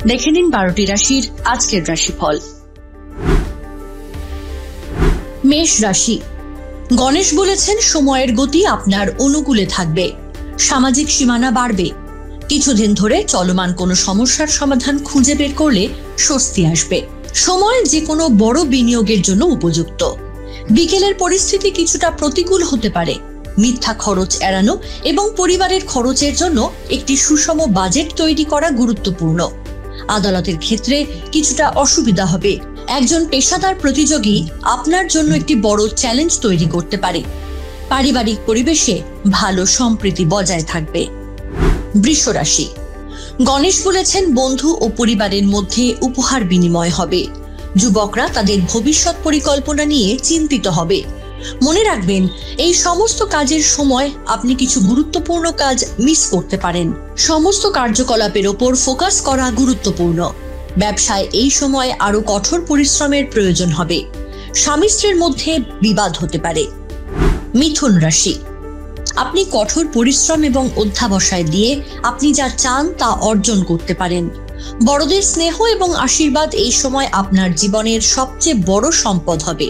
দেখে নিন 12টি রাশির আজকের রাশিফল। মেষ রাশি। গণেশ বলেছেন সময়ের গতি আপনার অনুকূলে থাকবে, সামাজিক সীমানা বাড়বে। কিছুদিন ধরে চলমান কোনো সমস্যার সমাধান খুঁজে বের করলে স্বস্তি আসবে। সময় যে কোনো বড় বিনিয়োগের জন্য উপযুক্ত। বিকেলের পরিস্থিতি কিছুটা প্রতিকূল হতে পারে। মিথ্যা খরচ এড়ানো এবং পরিবারের খরচের জন্য একটি সুষম বাজেট তৈরি করা গুরুত্বপূর্ণ। আদালতের ক্ষেত্রে কিছুটা অসুবিধা হবে। একজন পেশাদার প্রতিযোগী আপনার জন্য একটি বড় চ্যালেঞ্জ তৈরি করতে পারে। পারিবারিক পরিবেশে ভালো সম্প্রীতি বজায় থাকবে। বৃষ রাশি। গণেশ বলেছেন বন্ধু ও পরিবারের মধ্যে উপহার বিনিময় হবে। যুবকরা তাদের ভবিষ্যৎ পরিকল্পনা নিয়ে চিন্তিত হবে। মনে রাখবেন, এই সমস্ত কাজের সময় আপনি কিছু গুরুত্বপূর্ণ কাজ মিস করতে পারেন। সমস্ত কার্যকলাপের ওপর ফোকাস করা গুরুত্বপূর্ণ। ব্যবসায় এই সময় আরো কঠোর পরিশ্রমের প্রয়োজন হবে। স্বামী স্ত্রীর মধ্যে বিবাদ হতে পারে। মিথুন রাশি। আপনি কঠোর পরিশ্রম এবং অধ্যবসায় দিয়ে আপনি যা চান তা অর্জন করতে পারেন। বড়দের স্নেহ এবং আশীর্বাদ এই সময় আপনার জীবনের সবচেয়ে বড় সম্পদ হবে।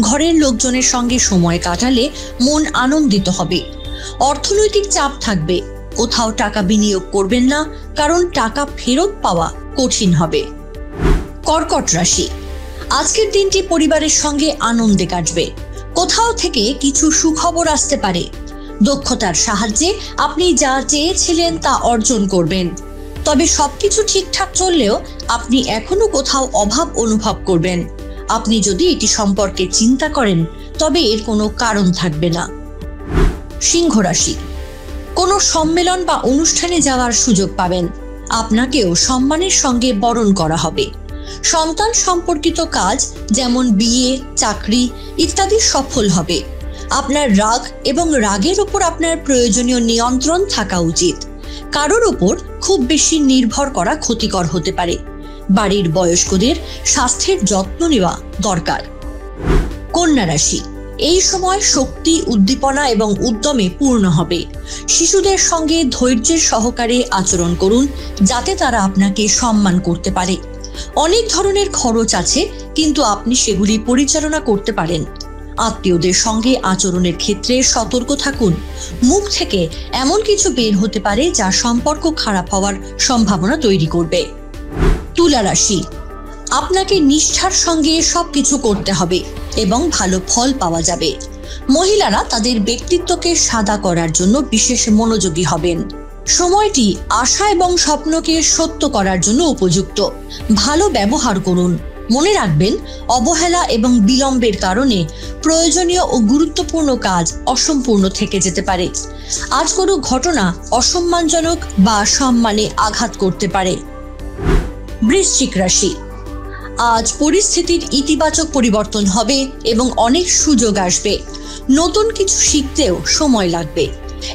ঘরের লোকজনের সঙ্গে সময় কাটালে মন আনন্দিত হবে। অর্থনৈতিক চাপ থাকবে। কোথাও টাকা বিনিয়োগ করবেন না, কারণ টাকা ফেরত পাওয়া কঠিন হবে। কর্কট রাশি। আজকের দিনটি পরিবারের সঙ্গে আনন্দে কাটবে। কোথাও থেকে কিছু সুখবর আসতে পারে। দক্ষতার সাহায্যে আপনি যা চেয়েছিলেন তা অর্জন করবেন। তবে সবকিছু ঠিকঠাক চললেও আপনি এখনো কোথাও অভাব অনুভব করবেন। আপনি যদি এটি সম্পর্কে চিন্তা করেন তবে এর কোনো কারণ থাকবে না। সিংহ রাশি। কোনো সম্মেলন বা অনুষ্ঠানে যাওয়ার সুযোগ পাবেন। আপনাকেও সম্মানের সঙ্গে বরণ করা হবে। সন্তান সম্পর্কিত কাজ যেমন বিয়ে, চাকরি ইত্যাদি সফল হবে। আপনার রাগ এবং রাগের উপর আপনার প্রয়োজনীয় নিয়ন্ত্রণ থাকা উচিত। কারোর উপর খুব বেশি নির্ভর করা ক্ষতিকর হতে পারে। বাড়ির বয়স্কদের স্বাস্থ্যের যত্ন নেওয়া দরকার। কন্যা রাশি। এই সময় শক্তি, উদ্দীপনা এবং উদ্যমে পূর্ণ হবে। শিশুদের সঙ্গে ধৈর্যের সহকারে আচরণ করুন, যাতে তারা আপনাকে সম্মান করতে পারে। অনেক ধরনের খরচ আছে, কিন্তু আপনি সেগুলি পরিচালনা করতে পারেন। আত্মীয়দের সঙ্গে আচরণের ক্ষেত্রে সতর্ক থাকুন। মুখ থেকে এমন কিছু বের হতে পারে যা সম্পর্ক খারাপ হওয়ার সম্ভাবনা তৈরি করবে। তুলা রাশি। আপনাকে নিষ্ঠার সঙ্গে সবকিছু করতে হবে এবং ভালো ফল পাওয়া যাবে। মহিলারা তাদের ব্যক্তিত্বকে সাদা করার জন্য বিশেষ মনোযোগী হবেন। সময়টি আশা এবং স্বপ্নকে সত্য করার জন্য উপযুক্ত। ভালো ব্যবহার করুন। মনে রাখবেন, অবহেলা এবং বিলম্বের কারণে প্রয়োজনীয় ও গুরুত্বপূর্ণ কাজ অসম্পূর্ণ থেকে যেতে পারে। আজ কোনো ঘটনা অসম্মানজনক বা সম্মানে আঘাত করতে পারে। বৃশ্চিক রাশি। আজ পরিস্থিতির ইতিবাচক পরিবর্তন হবে এবং অনেক সুযোগ আসবে। নতুন কিছু শিখতেও সময় লাগবে।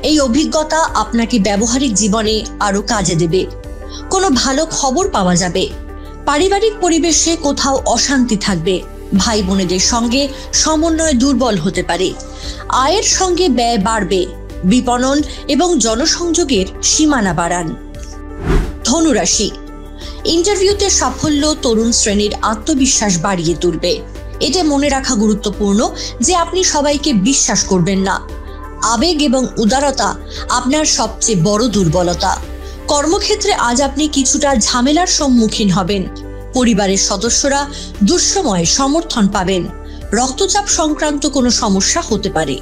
এই অভিজ্ঞতা আপনাকে ব্যবহারিক জীবনে আরো কাজে দেবে। কোনো ভালো খবর পাওয়া যাবে। পারিবারিক পরিবেশে কোথাও অশান্তি থাকবে। ভাই বোনেদের সঙ্গে সমন্বয় দুর্বল হতে পারে। আয়ের সঙ্গে ব্যয় বাড়বে। বিপণন এবং জনসংযোগের সীমানা বাড়ান। ধনু রাশি। ইন্টারভিউতে সাফল্য তরুণ শ্রেণীর আত্মবিশ্বাস বাড়িয়ে তুলবে। এটা মনে রাখা গুরুত্বপূর্ণ যে আপনি সবাইকে বিশ্বাস করবেন না। আবেগ এবং উদারতা আপনার সবচেয়ে বড় দুর্বলতা। কর্মক্ষেত্রে আজ আপনি কিছুটা ঝামেলার সম্মুখীন হবেন। পরিবারের সদস্যরা দুঃসময়ে সমর্থন পাবেন। রক্তচাপ সংক্রান্ত কোনো সমস্যা হতে পারে।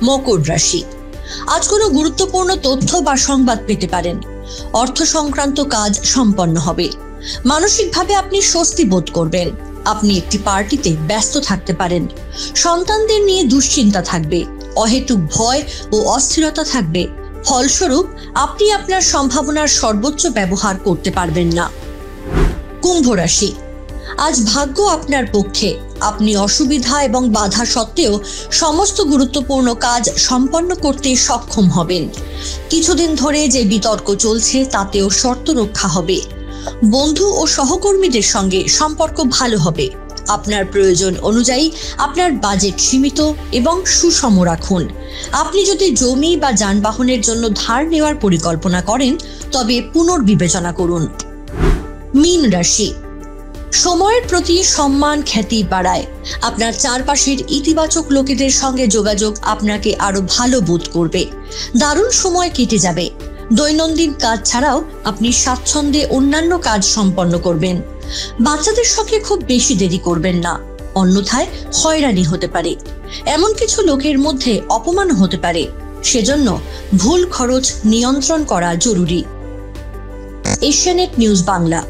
মকর রাশি। আজ কোনো গুরুত্বপূর্ণ তথ্য বা সংবাদ পেতে পারেন। অর্থ সংক্রান্ত কাজ সম্পন্ন হবে। মানসিকভাবে আপনি স্বস্তি বোধ করবেন। আপনি একটি পার্টিতে ব্যস্ত থাকতে পারেন। সন্তানদের নিয়ে দুশ্চিন্তা থাকবে। অহেতুক ভয় ও অস্থিরতা থাকবে। ফলস্বরূপ আপনি আপনার সম্ভাবনার সর্বোচ্চ ব্যবহার করতে পারবেন না। কুম্ভ রাশি। আজ ভাগ্য আপনার পক্ষে। আপনি অসুবিধা এবং বাধা সত্ত্বেও সমস্ত গুরুত্বপূর্ণ কাজ সম্পন্ন করতে সক্ষম হবেন। কিছুদিন ধরে যে বিতর্ক চলছে তাতেও শর্ত রক্ষা হবে। বন্ধু ও সহকর্মীদের সঙ্গে সম্পর্ক ভালো হবে। আপনার প্রয়োজন অনুযায়ী আপনার বাজেট সীমিত এবং সুষম রাখুন। আপনি যদি জমি বা যানবাহনের জন্য ধার নেওয়ার পরিকল্পনা করেন তবে পুনর্বিবেচনা করুন। মীন রাশি, সময়ের প্রতি সম্মান খ্যাতি বাড়ায়। আপনার চারপাশের ইতিবাচক লোকেদের সঙ্গে যোগাযোগ আপনাকে আরো ভালো বোধ করবে। দারুণ সময় কেটে যাবে। দৈনন্দিন কাজ ছাড়াও আপনি স্বাচ্ছন্দ্যে অন্যান্য কাজ সম্পন্ন করবেন। বাচ্চাদের সঙ্গে খুব বেশি দেরি করবেন না, অন্যথায় হয়রানি হতে পারে। এমন কিছু লোকের মধ্যে অপমান হতে পারে, সেজন্য ভুল খরচ নিয়ন্ত্রণ করা জরুরি। এশিয়ানেট নিউজ বাংলা।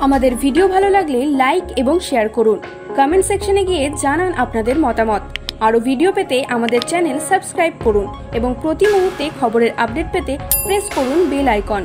আমাদের ভিডিও ভালো লাগলে লাইক এবং শেয়ার করুন। কমেন্ট সেকশনে গিয়ে জানান আপনাদের মতামত। আরও ভিডিও পেতে আমাদের চ্যানেল সাবস্ক্রাইব করুন এবং প্রতি মুহূর্তে খবরের আপডেট পেতে প্রেস করুন বেল আইকন।